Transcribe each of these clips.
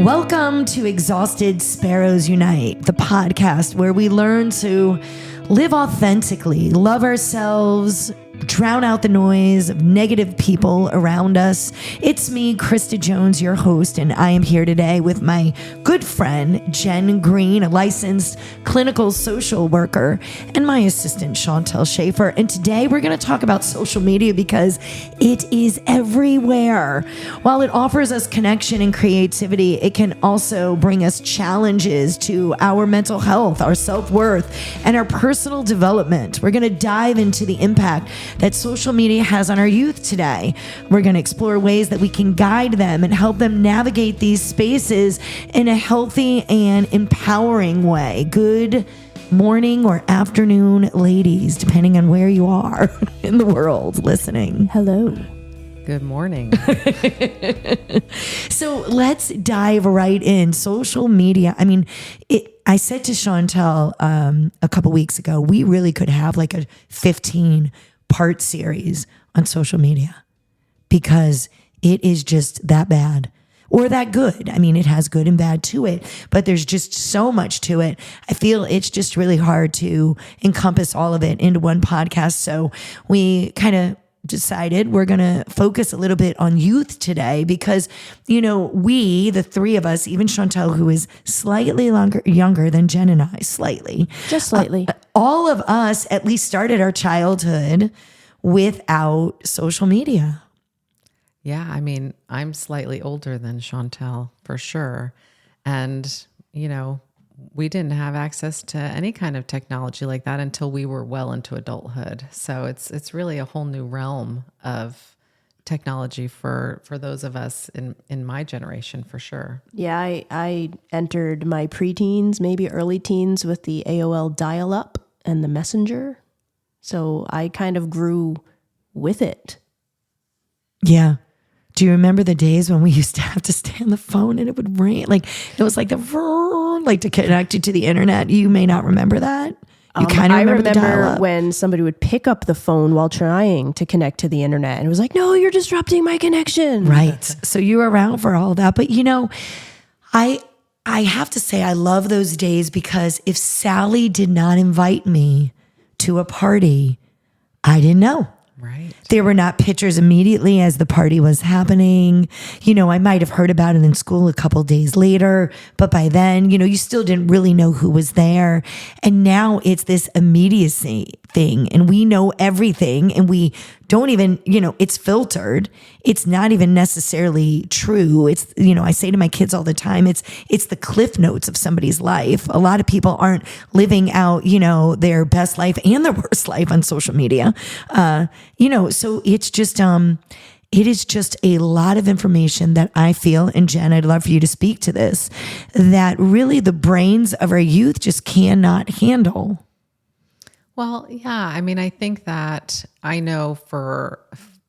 Welcome to Exhausted Sparrows Unite, the podcast where we learn to live authentically, love ourselves, drown out the noise of negative people around us. It's me, Krista Jones, your host, and I am here today with my good friend, Jen Green, a licensed clinical social worker, and my assistant, Chantel Schaefer. And today we're going to talk about social media because it is everywhere. While it offers us connection and creativity, it can also bring us challenges to our mental health, our self-worth, and our personal development. We're going to dive into the impact that social media has on our youth today. We're going to explore ways that we can guide them and help them navigate these spaces in a healthy and empowering way. Good morning or afternoon, ladies, depending on where you are in the world listening. Hello. Good morning. So let's dive right in. Social media. I mean, I said to Chantel a couple weeks ago, we really could have like a 15-part series on social media because it is just that bad or that good. I mean, it has good and bad to it, but there's just so much to it. I feel it's just really hard to encompass all of it into one podcast. So we kind of decided we're going to focus a little bit on youth today because, you know, we, the three of us, even Chantel, who is slightly younger than Jen and I, just slightly, all of us at least started our childhood without social media. Yeah, I mean, I'm slightly older than Chantel for sure. And, you know, we didn't have access to any kind of technology like that until we were well into adulthood. So it's really a whole new realm of technology for those of us in my generation for sure. Yeah, I entered my preteens, maybe early teens with the AOL dial-up and the messenger. So I kind of grew with it. Yeah. Do you remember the days when we used to have to stay on the phone and it would ring? Like it was like like to connect you to the internet. You may not remember that. You kind of remember the dial-up. When somebody would pick up the phone while trying to connect to the internet and it was like, no, you're disrupting my connection. Right. So you were around for all that. But you know, I have to say I love those days because if Sally did not invite me to a party, I didn't know. Right. There were not pictures immediately as the party was happening. You know, I might have heard about it in school a couple days later, but by then, you know, you still didn't really know who was there. And now it's this immediacy thing and we know everything and we don't even, you know, it's filtered. It's not even necessarily true. It's, you know, I say to my kids all the time, it's the cliff notes of somebody's life. A lot of people aren't living out, you know, their best life and their worst life on social media. You know, so it's just, it is just a lot of information that I feel, and Jen, I'd love for you to speak to this, that really the brains of our youth just cannot handle. Well, yeah, I mean, I think that I know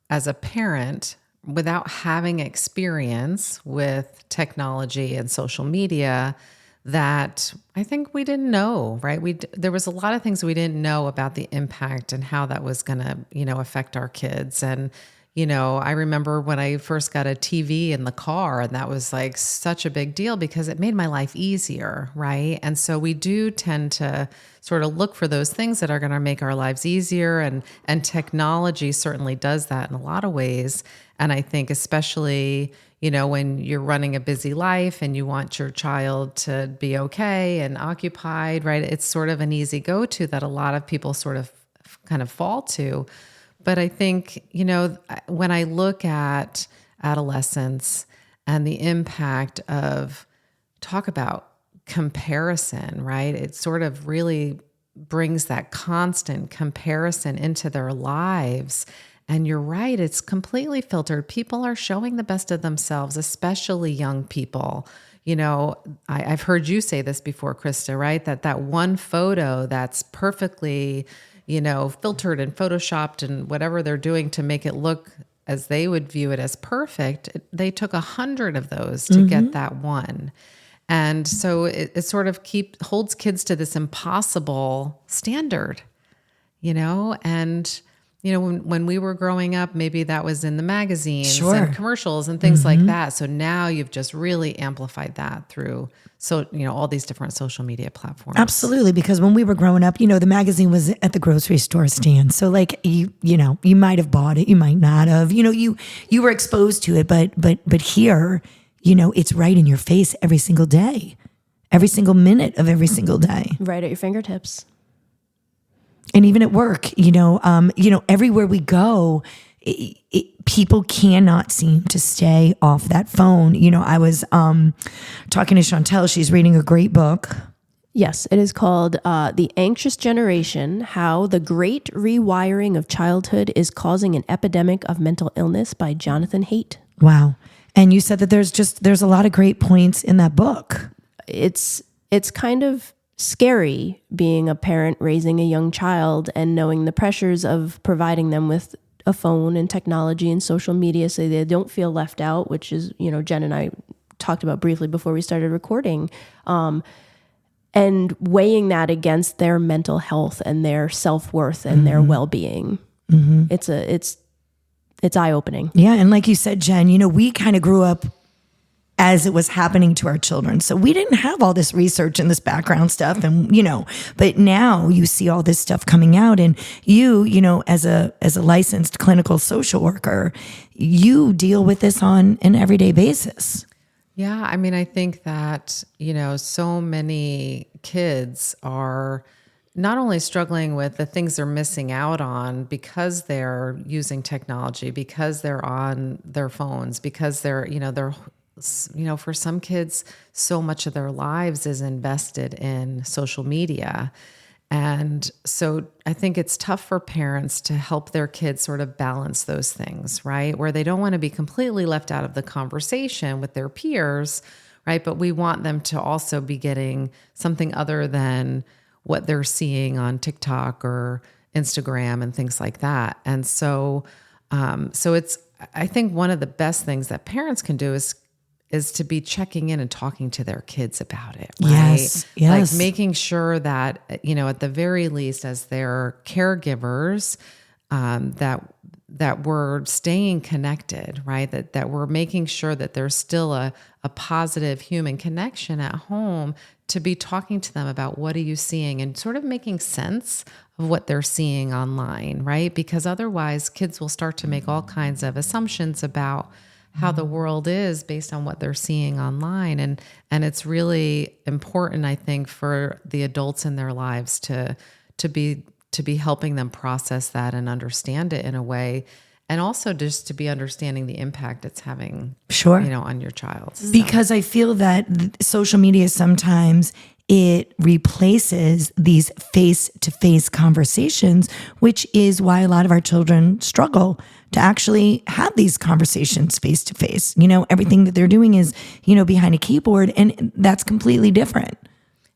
as a parent, without having experience with technology and social media, that I think we didn't know, right? There was a lot of things we didn't know about the impact and how that was going to, you know, affect our kids. And, you know, I remember when I first got a TV in the car, and that was like such a big deal because it made my life easier, right? And so we do tend to sort of look for those things that are going to make our lives easier, and technology certainly does that in a lot of ways. And I think especially, you know, when you're running a busy life and you want your child to be okay and occupied, right? It's sort of an easy go-to that a lot of people sort of kind of fall to. But I think, you know, when I look at adolescence and the impact of, talk about comparison, right? It sort of really brings that constant comparison into their lives. And you're right, it's completely filtered. People are showing the best of themselves, especially young people. You know, I've heard you say this before, Krista, right? That one photo that's perfectly, you know, filtered and photoshopped and whatever they're doing to make it look as they would view it as perfect. They took 100 of those to get that one. And so it sort of holds kids to this impossible standard, you know, and when we were growing up, maybe that was in the magazines Sure. and commercials and things like that. So now you've just really amplified that through, all these different social media platforms. Absolutely, because when we were growing up, the magazine was at the grocery store stand. So like you might have bought it, you might not have. You were exposed to it, but here, it's right in your face every single day, every single minute of every single day. Right at your fingertips. And even at work, everywhere we go, people cannot seem to stay off that phone. I was talking to Chantel. She's reading a great book. Yes, it is called The Anxious Generation, How the Great Rewiring of Childhood is Causing an Epidemic of Mental Illness by Jonathan Haidt. Wow. And you said that there's a lot of great points in that book. It's kind of scary being a parent raising a young child and knowing the pressures of providing them with a phone and technology and social media so they don't feel left out, which is, Jen and I talked about briefly before we started recording, and weighing that against their mental health and their self-worth and their well-being. It's eye-opening. Yeah. And like you said, Jen, we kind of grew up as it was happening to our children. So we didn't have all this research and this background stuff. And, but now you see all this stuff coming out, and you, as a licensed clinical social worker, you deal with this on an everyday basis. Yeah. I mean, I think that, so many kids are not only struggling with the things they're missing out on because they're using technology, because they're on their phones, because they're for some kids, so much of their lives is invested in social media. And so I think it's tough for parents to help their kids sort of balance those things, right? Where they don't want to be completely left out of the conversation with their peers, right? But we want them to also be getting something other than what they're seeing on TikTok or Instagram and things like that. And so I think one of the best things that parents can do is to be checking in and talking to their kids about it, right? Yes. Like making sure that, at the very least as their caregivers, that we're staying connected, right? That we're making sure that there's still a positive human connection at home, to be talking to them about what are you seeing and sort of making sense of what they're seeing online, right? Because otherwise kids will start to make all kinds of assumptions about how the world is based on what they're seeing online. And it's really important, I think, for the adults in their lives to be helping them process that and understand it in a way, and also just to be understanding the impact it's having, on your child. So. Because I feel that social media sometimes it replaces these face-to-face conversations, which is why a lot of our children struggle to actually have these conversations face-to-face. Everything that they're doing is, behind a keyboard, and that's completely different.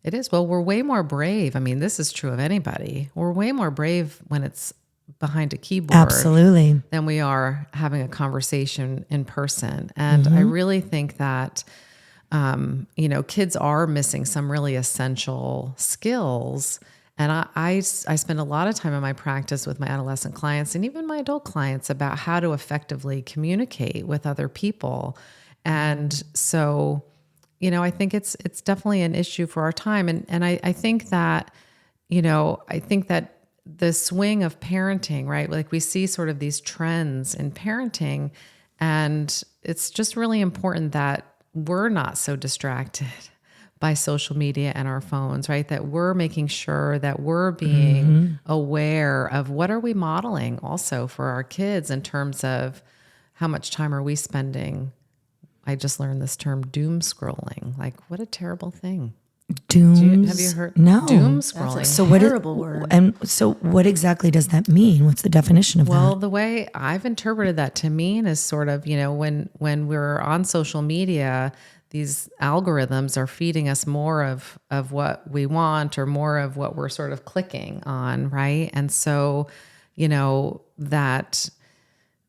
It is. Well, we're way more brave. I mean, this is true of anybody. We're way more brave when it's behind a keyboard. Absolutely. Than we are having a conversation in person. And I really think that kids are missing some really essential skills. And I spend a lot of time in my practice with my adolescent clients and even my adult clients about how to effectively communicate with other people. And so, I think it's definitely an issue for our time. And I think that, the swing of parenting, right? Like we see sort of these trends in parenting, and it's just really important that we're not so distracted by social media and our phones, right? That we're making sure that we're being aware of what are we modeling also for our kids in terms of how much time are we spending. I just learned this term, doom scrolling. Like, what a terrible thing. Have you heard? No. Doom scrolling. That's a terrible word. And so what exactly does that mean? What's the definition of that? Well, the way I've interpreted that to mean is sort of, when we're on social media, these algorithms are feeding us more of what we want or more of what we're sort of clicking on, right? And so, that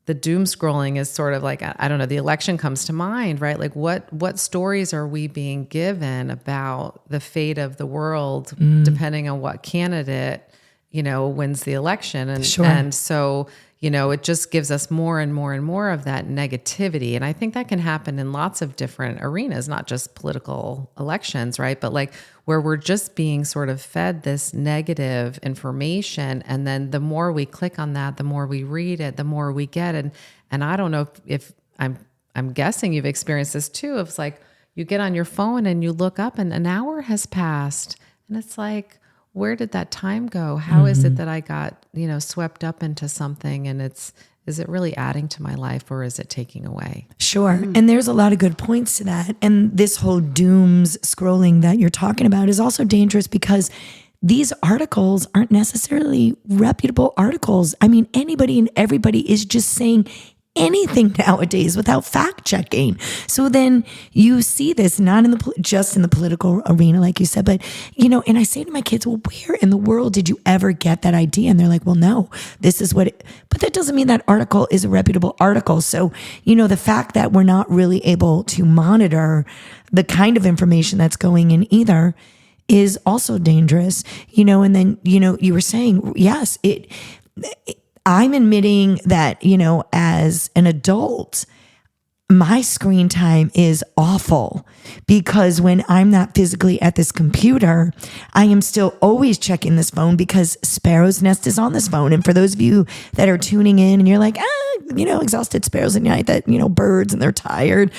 the doom scrolling is sort of like, I don't know, the election comes to mind, right? Like what stories are we being given about the fate of the world, depending on what candidate, wins the election. And, Sure. and so, it just gives us more and more and more of that negativity. And I think that can happen in lots of different arenas, not just political elections, right? But like where we're just being sort of fed this negative information. And then the more we click on that, the more we read it, the more we get. And I don't know if I'm guessing you've experienced this too. It's like you get on your phone and you look up and an hour has passed. And it's like, where did that time go? How is it that I got, swept up into something? And is it really adding to my life or is it taking away? Sure. And there's a lot of good points to that. And this whole dooms scrolling that you're talking about is also dangerous because these articles aren't necessarily reputable articles. I mean, anybody and everybody is just saying anything nowadays without fact checking. So then you see this not in just in the political arena, like you said, but and I say to my kids, well, where in the world did you ever get that idea? And they're like, well, no, this is what but that doesn't mean that article is a reputable article. So, the fact that we're not really able to monitor the kind of information that's going in either is also dangerous, and then, you were saying, yes, I'm admitting that, as an adult, my screen time is awful because when I'm not physically at this computer, I am still always checking this phone because Sparrow's nest is on this phone. And for those of you that are tuning in and you're like, exhausted sparrows at night, that, birds and they're tired.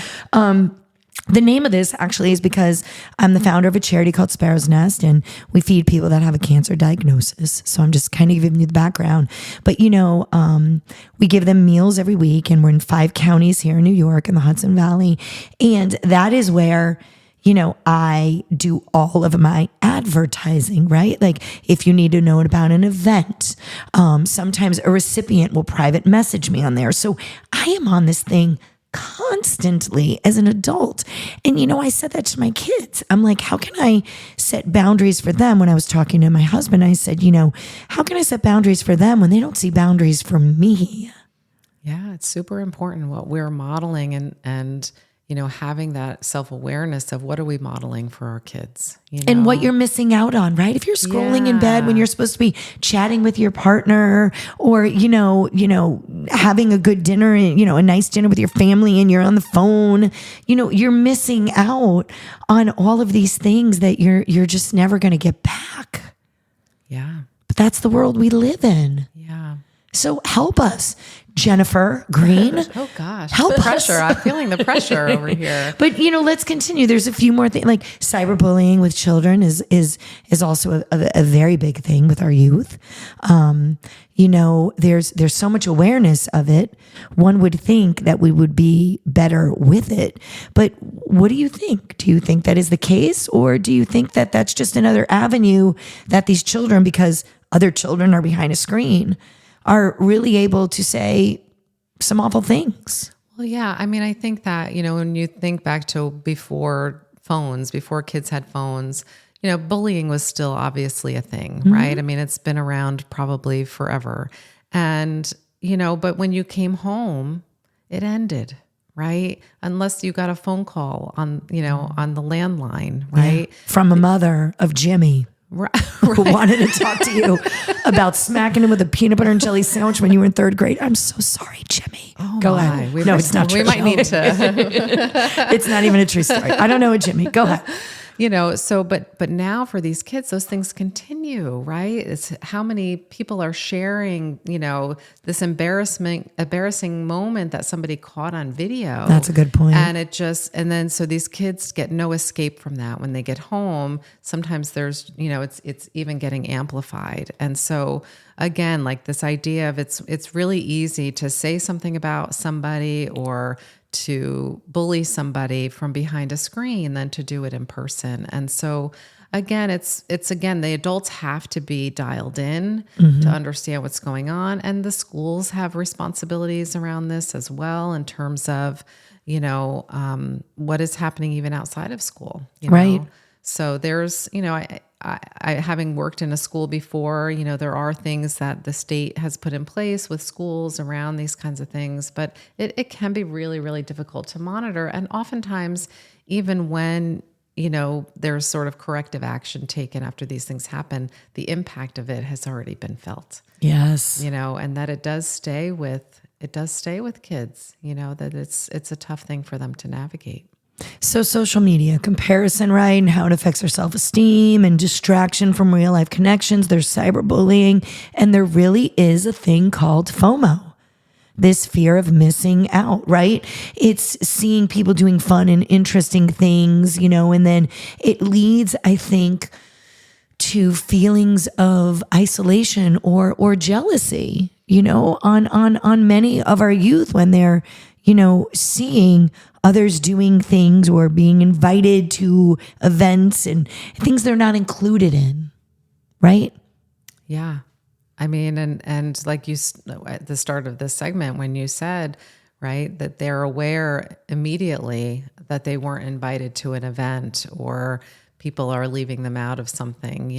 The name of this actually is because I'm the founder of a charity called Sparrow's Nest, and we feed people that have a cancer diagnosis. So I'm just kind of giving you the background. But, we give them meals every week, and we're in 5 counties here in New York in the Hudson Valley. And that is where, I do all of my advertising, right? Like if you need to know about an event, sometimes a recipient will private message me on there. So I am on this thing constantly as an adult. And, I said that to my kids. I'm like, how can I set boundaries for them? When I was talking to my husband, I said, how can I set boundaries for them when they don't see boundaries for me? Yeah, it's super important what we're modeling and having that self-awareness of what are we modeling for our kids. And what you're missing out on, right? If you're scrolling in bed when you're supposed to be chatting with your partner or, having a good dinner, a nice dinner with your family and you're on the phone, you're missing out on all of these things that you're just never going to get back. Yeah. But that's the world we live in. Yeah. So help us, Jennifer Green. Oh gosh, help the us. Pressure. I'm feeling the pressure over here. But let's continue. There's a few more things like cyberbullying with children is also a very big thing with our youth. There's so much awareness of it. One would think that we would be better with it. But what do you think? Do you think that is the case, or do you think that that's just another avenue that these children, because other children are behind a screen, are really able to say some awful things? Well, yeah. I mean, I think that, when you think back to before kids had phones, bullying was still obviously a thing, right? I mean, it's been around probably forever. And, but when you came home, it ended, right? Unless you got a phone call on the landline, right? Yeah. From a mother of Jimmy. Right. Who wanted to talk to you about smacking him with a peanut butter and jelly sandwich when you were in 3rd grade. I'm so sorry, Jimmy. Oh, go my. ahead. It's not true. We might need to. It's not even a true story. I don't know it, Jimmy. Go ahead. But now for these kids, those things continue, right? It's how many people are sharing, this embarrassing moment that somebody caught on video. That's a good point. And then so these kids get no escape from that when they get home. Sometimes there's, it's even getting amplified. And so again, like this idea of it's really easy to say something about somebody or to bully somebody from behind a screen than to do it in person. And so again, it's the adults have to be dialed in to understand what's going on. And the schools have responsibilities around this as well in terms of, what is happening even outside of school. Right. So there's, I having worked in a school before, there are things that the state has put in place with schools around these kinds of things, but it can be really, really difficult to monitor. And oftentimes, even when there's sort of corrective action taken after these things happen, the impact of it has already been felt. Yes. And that it does stay with kids, that it's a tough thing for them to navigate. So social media, comparison, right? And how it affects our self-esteem and distraction from real life connections. There's cyberbullying. And there really is a thing called FOMO. This fear of missing out, right? It's seeing people doing fun and interesting things, and then it leads, I think, to feelings of isolation or jealousy, on many of our youth when they're, seeing others doing things or being invited to events and things they're not included in, right? Yeah. I mean, and like you, at the start of this segment, when you said, right, that they're aware immediately that they weren't invited to an event or people are leaving them out of something,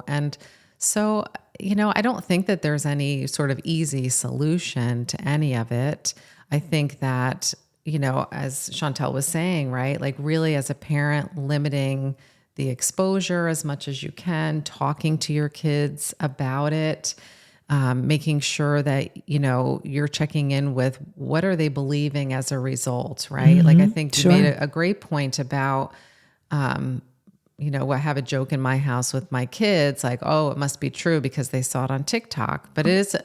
and so, I don't think that there's any sort of easy solution to any of it. I think that, as Chantel was saying, right, like really as a parent, limiting the exposure as much as you can, talking to your kids about it, making sure that, you're checking in with what are they believing as a result, right? Like, I think you made a great point about, I have a joke in my house with my kids, like, oh, it must be true because they saw it on TikTok. But it is,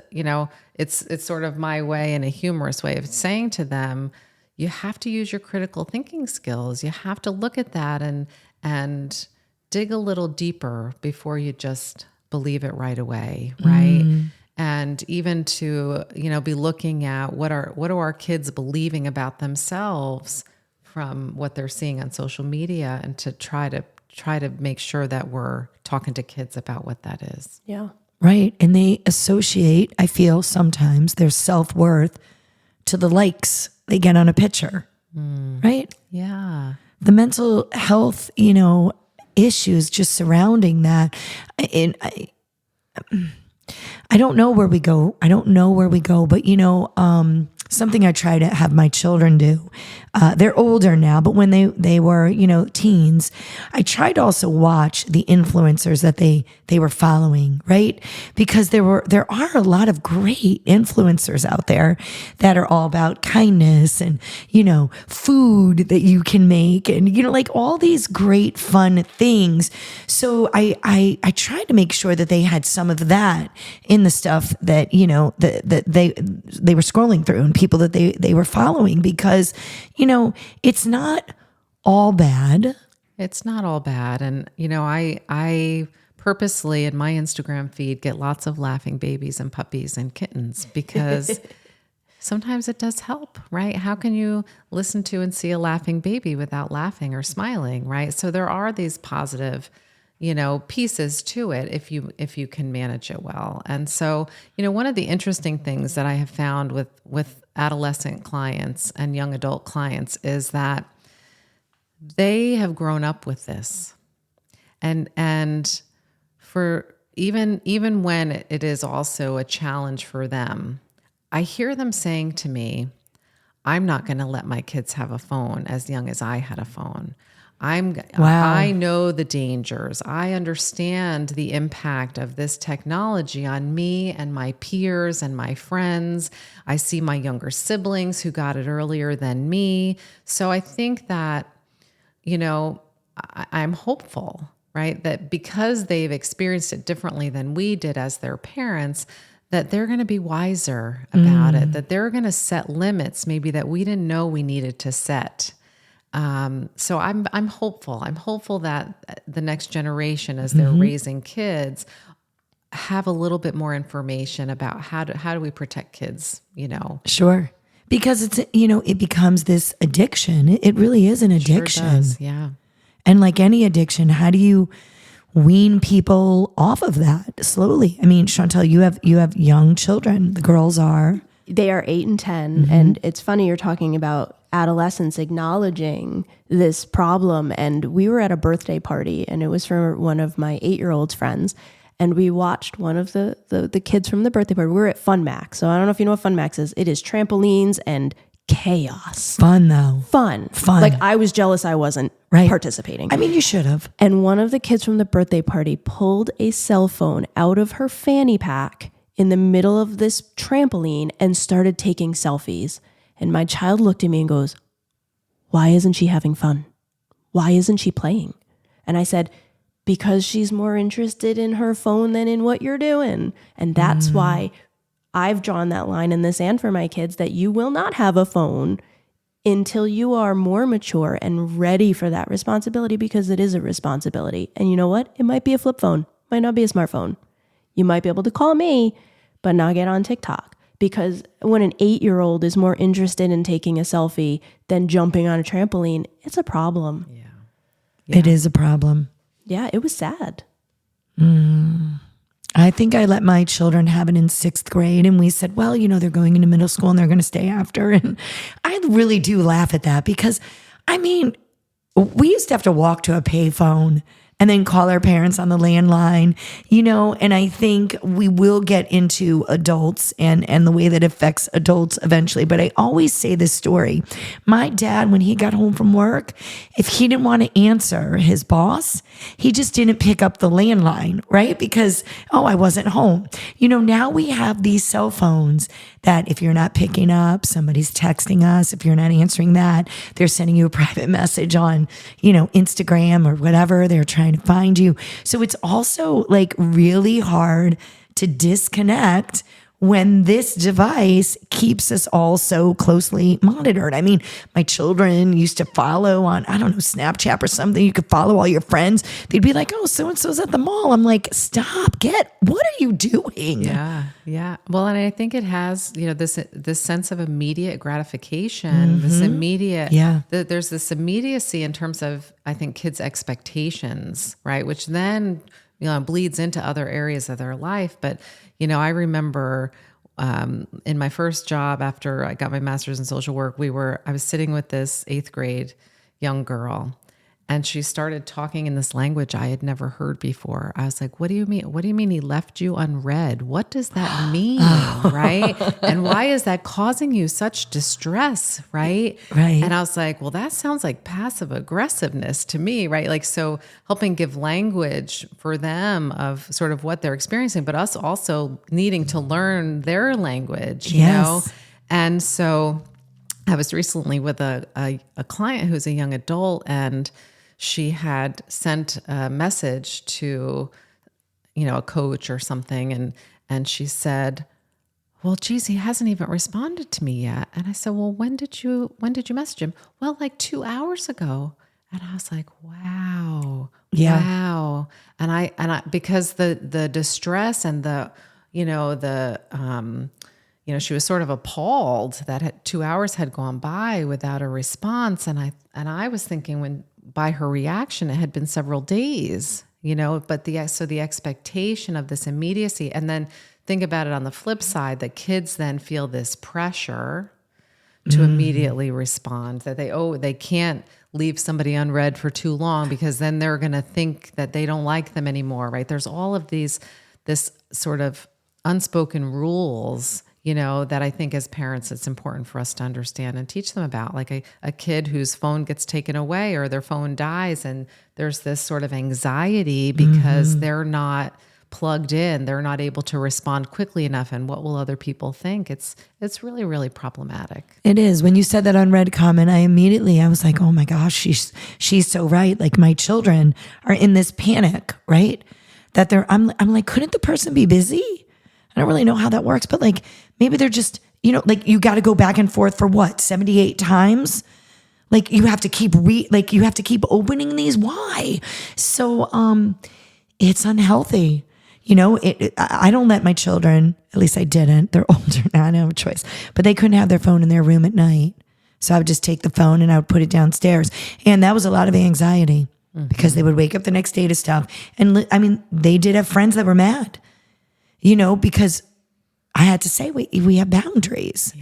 it's sort of my way in a humorous way of saying to them, you have to use your critical thinking skills. You have to look at that and dig a little deeper before you just believe it right away, right? And even to, be looking at what are our kids believing about themselves from what they're seeing on social media, and to try to make sure that we're talking to kids about what that is. Yeah. Right. And they associate, I feel sometimes, their self-worth to the likes they get on a picture, right? Yeah. The mental health, issues just surrounding that. And I don't know where we go. But something I try to have my children do. They're older now, but when they were, teens, I tried to also watch the influencers that they were following, right? Because there are a lot of great influencers out there that are all about kindness and, food that you can make and, like all these great fun things. So I tried to make sure that they had some of that in the stuff that, that they were scrolling through and people that they were following, because, it's not all bad. It's not all bad. And, I purposely in my Instagram feed get lots of laughing babies and puppies and kittens, because sometimes it does help, right? How can you listen to and see a laughing baby without laughing or smiling, right? So there are these positive, pieces to it if you can manage it well. And so, one of the interesting things that I have found with adolescent clients and young adult clients is that they have grown up with this. And for even when it is also a challenge for them, I hear them saying to me, I'm not going to let my kids have a phone as young as I had a phone. I know the dangers. I understand the impact of this technology on me and my peers and my friends. I see my younger siblings who got it earlier than me. So I think that, I'm hopeful, right? That because they've experienced it differently than we did as their parents, that they're going to be wiser about it, that they're going to set limits maybe that we didn't know we needed to set. So I'm hopeful. I'm hopeful that the next generation, as they're raising kids, have a little bit more information about how do we protect kids, Sure. Because it's, it becomes this addiction. It really is an addiction. Sure does, yeah. And like any addiction, how do you wean people off of that slowly? I mean, Chantel, you have young children. The girls they are 8 and 10. And it's funny you're talking about adolescents acknowledging this problem. And we were at a birthday party, and it was for one of my 8-year-old's friends. And we watched one of the kids from the birthday party. We were at Fun Max. So I don't know if you know what Fun Max is. It is trampolines and chaos. Fun though. Fun. Like I was jealous I wasn't participating. I mean, you should have. And one of the kids from the birthday party pulled a cell phone out of her fanny pack in the middle of this trampoline and started taking selfies. And my child looked at me and goes, "Why isn't she having fun? Why isn't she playing?" And I said, "Because she's more interested in her phone than in what you're doing." And that's why I've drawn that line in the sand for my kids, that you will not have a phone until you are more mature and ready for that responsibility, because it is a responsibility. And you know what? It might be a flip phone, might not be a smartphone. You might be able to call me, but not get on TikTok. Because when an 8-year-old is more interested in taking a selfie than jumping on a trampoline, it's a problem. Yeah. It is a problem. Yeah, it was sad. I think I let my children have it in 6th grade, and we said, well, they're going into middle school and they're going to stay after. And I really do laugh at that because, I mean, we used to have to walk to a payphone and then call our parents on the landline, and I think we will get into adults and the way that affects adults eventually. But I always say this story. My dad, when he got home from work, if he didn't want to answer his boss, he just didn't pick up the landline, right? Because, I wasn't home. Now we have these cell phones that if you're not picking up, somebody's texting us. If you're not answering that, they're sending you a private message on, Instagram or whatever. They're trying to find you. So it's also like really hard to disconnect when this device keeps us all so closely monitored. I mean, my children used to follow on, Snapchat or something. You could follow all your friends. They'd be like, "Oh, so-and-so's at the mall." I'm like, stop, what are you doing? Yeah. Yeah. Well, and I think it has, this sense of immediate gratification, this immediate, there's this immediacy in terms of, I think, kids' expectations, right? Which then, bleeds into other areas of their life. But, I remember in my first job after I got my master's in social work, I was sitting with this 8th grade young girl, and she started talking in this language I had never heard before. I was like, "What do you mean? What do you mean he left you unread? What does that mean?" Right? And why is that causing you such distress? Right? Right. And I was like, well, that sounds like passive aggressiveness to me, right? Like, so helping give language for them of sort of what they're experiencing, but us also needing to learn their language, you know? And so I was recently with a client who's a young adult, and she had sent a message to, a coach or something. And she said, "Well, geez, he hasn't even responded to me yet." And I said, "Well, when did you message him?" "Well, like 2 hours ago." And I was like, wow. Yeah. Wow. And I because the distress and she was sort of appalled that 2 hours had gone by without a response. And I was thinking, by her reaction, it had been several days, but the expectation of this immediacy, and then think about it on the flip side, that kids then feel this pressure to immediately respond, that they can't leave somebody unread for too long because then they're going to think that they don't like them anymore, right? There's all of this sort of unspoken rules, that I think as parents, it's important for us to understand and teach them about, like a kid whose phone gets taken away or their phone dies. And there's this sort of anxiety because they're not plugged in, they're not able to respond quickly enough. And what will other people think? It's really, really problematic. It is. When you said that unread comment, I was like, oh my gosh, she's so right. Like my children are in this panic, right? That I'm like, couldn't the person be busy? I don't really know how that works, but like maybe they're just, like you got to go back and forth for what, 78 times? Like you have to keep opening these. Why? So it's unhealthy. I don't let my children, at least I didn't. They're older now, I don't have a choice, but they couldn't have their phone in their room at night. So I would just take the phone and I would put it downstairs. And that was a lot of anxiety because they would wake up the next day to stuff. And they did have friends that were mad. Because I had to say, we have boundaries,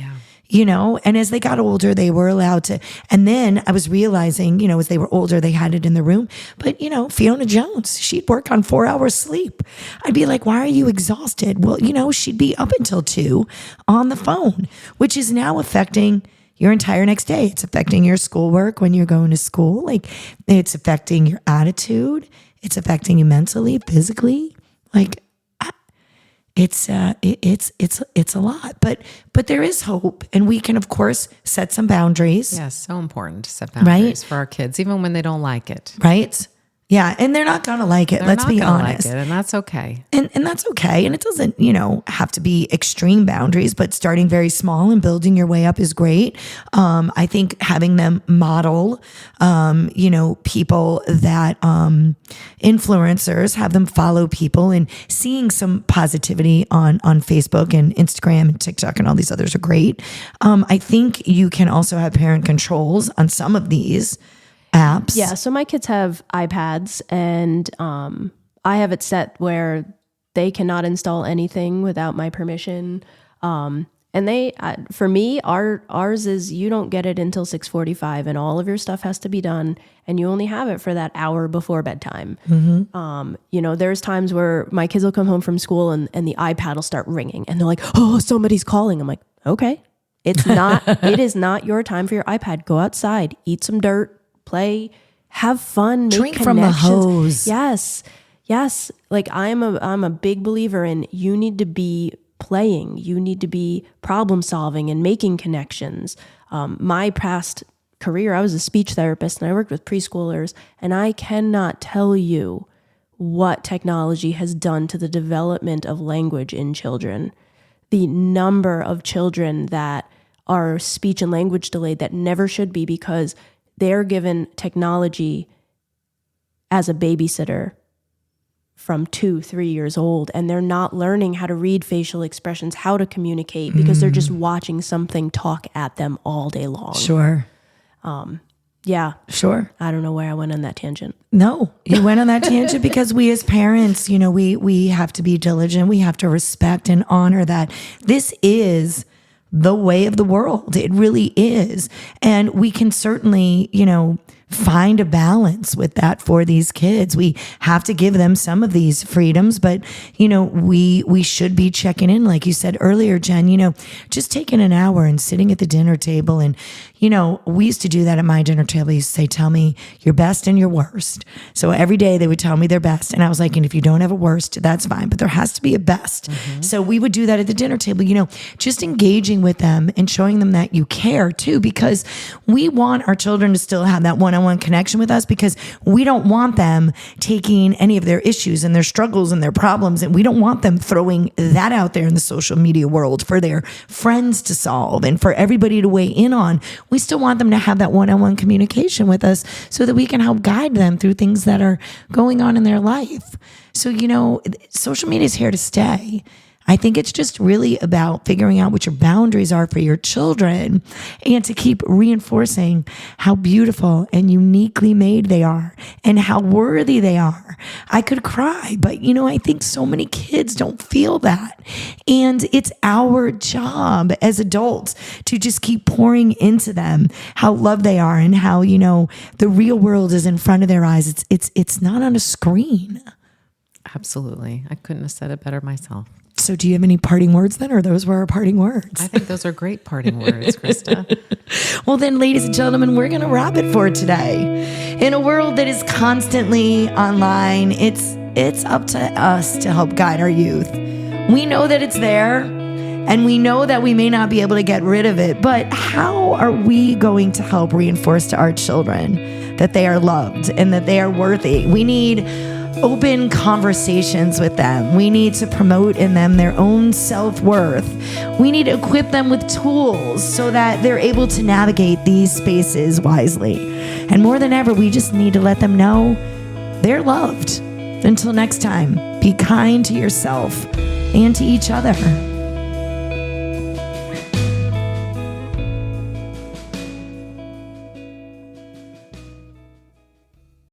and as they got older, they were allowed to. And then I was realizing, as they were older, they had it in the room. But, Fiona Jones, she'd work on 4 hours sleep. I'd be like, why are you exhausted? Well, she'd be up until 2 on the phone, which is now affecting, your entire next day. It's affecting your schoolwork when you're going to school. Like, it's affecting your attitude. It's affecting you mentally, physically. Like, it's a lot, but there is hope, and we can, of course, set some boundaries. Yes, so important to set boundaries for our kids, even when they don't like it. Right? Yeah, and they're not gonna like it. Let's be honest, like it, and that's okay. And that's okay. And it doesn't, have to be extreme boundaries, but starting very small and building your way up is great. I think having them model, people that influencers, have them follow people, and seeing some positivity on Facebook and Instagram and TikTok and all these others are great. I think you can also have parent controls on some of these apps. Yeah, so my kids have iPads, and I have it set where they cannot install anything without my permission. And they, for me, ours is you don't get it until 6:45, and all of your stuff has to be done, and you only have it for that hour before bedtime. Mm-hmm. There's times where my kids will come home from school and the iPad will start ringing, and they're like, "Oh, somebody's calling." I'm like, "Okay, it is not your time for your iPad. Go outside, eat some dirt, play, have fun, make drink from the hose." Yes. Like, I'm a big believer in, you need to be playing, you need to be problem solving and making connections. My past career, I was a speech therapist, and I worked with preschoolers, and I cannot tell you what technology has done to the development of language in children. The number of children that are speech and language delayed that never should be, because they're given technology as a babysitter from 2-3 years old, and they're not learning how to read facial expressions, how to communicate, because they're just watching something talk at them all day long. Sure. Yeah. Sure. I don't know where I went on that tangent. No, you went on that tangent because we as parents, we have to be diligent. We have to respect and honor that this is the way of the world. It really is. And we can certainly, find a balance with that for these kids. We have to give them some of these freedoms, but, we should be checking in, like you said earlier, Jen, just taking an hour and sitting at the dinner table. And, we used to do that at my dinner table. I used to say, tell me your best and your worst. So every day they would tell me their best. And I was like, and if you don't have a worst, that's fine, but there has to be a best. Mm-hmm. So we would do that at the dinner table, just engaging with them and showing them that you care too, because we want our children to still have that one-on-one connection with us, because we don't want them taking any of their issues and their struggles and their problems, and we don't want them throwing that out there in the social media world for their friends to solve and for everybody to weigh in on. We still want them to have that one-on-one communication with us so that we can help guide them through things that are going on in their life. So, social media is here to stay. I think it's just really about figuring out what your boundaries are for your children, and to keep reinforcing how beautiful and uniquely made they are and how worthy they are. I could cry, but I think so many kids don't feel that. And it's our job as adults to just keep pouring into them how loved they are and how, the real world is in front of their eyes. It's not on a screen. Absolutely. I couldn't have said it better myself. So do you have any parting words then, or those were our parting words? I think those are great parting words, Krista. Well then, ladies and gentlemen, we're going to wrap it for today. In a world that is constantly online, it's up to us to help guide our youth. We know that it's there, and we know that we may not be able to get rid of it, but how are we going to help reinforce to our children that they are loved and that they are worthy? We need open conversations with them. We need to promote in them their own self-worth. We need to equip them with tools so that they're able to navigate these spaces wisely. And more than ever, we just need to let them know they're loved. Until next time, be kind to yourself and to each other.